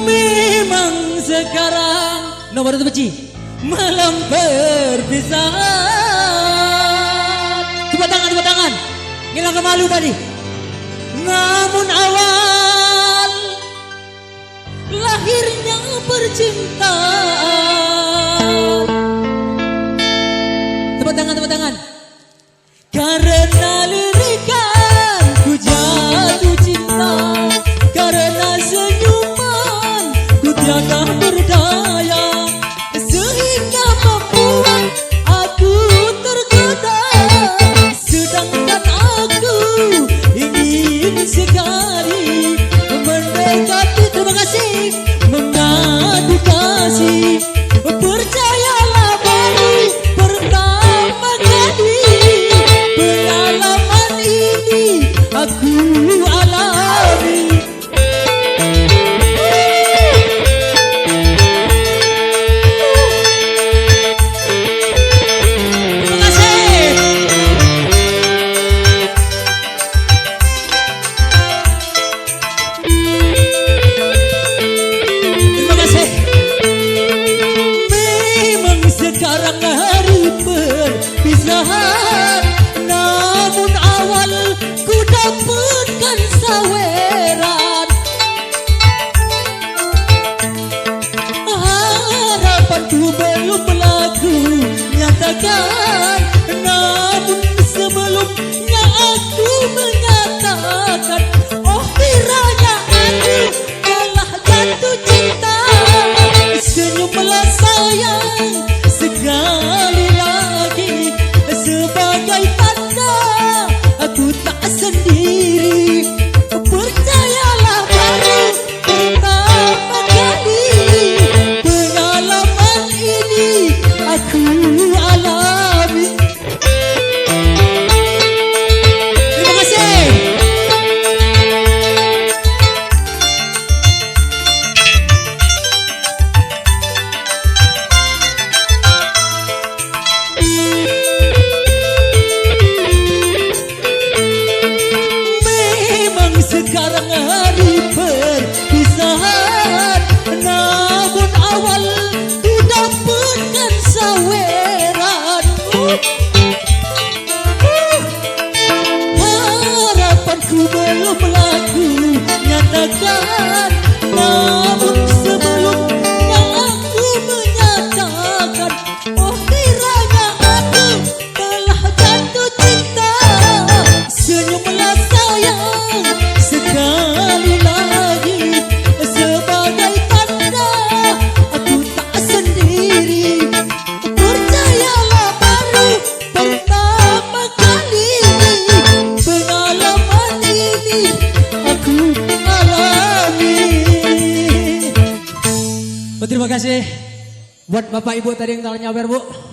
Memang sekarang nomor itu beci malam perpisahan. Tepuk tangan. Ngilang kemalu tadi. Namun awal lahirnya percintaan. Tepuk tangan. Karena lirikan ku jatuh cinta, karena senyuman ku tiada berdaya, sehingga membuat aku tergoda. Sedangkan aku ingin sekali mendekati, terima kasih, mengadu kasih. Percayalah baru pertama kali pengalaman ini aku alami. Terima kasih. Memang sekarang hari perpisahan, namun awal ku dapatkan saweran. Harapanku belum berlaku nyatakan, namun sebelumnya aku menyatakan, oh kiranya aku telah jatuh cinta. Senyumlah sayang sekali lagi, sebagai tanda aku tak sendiri. Percayalah baru pertama kali pengalaman ini aku alami. Terima kasih. Memang sekarang hari perpisahan, namun awal ku dapatkan saweran. Harapanku belum berlaku nyatakan, namun sebelumnya aku menyatakan, oh kiranya aku telah jatuh cinta. Senyumlah sayang sekali lagi, sebagai tanda aku tak sendiri. Percayalah baru pertama kali pengalaman ini aku alami. Terima kasih buat Bapak Ibu tadi yang telah nyawer, Bu.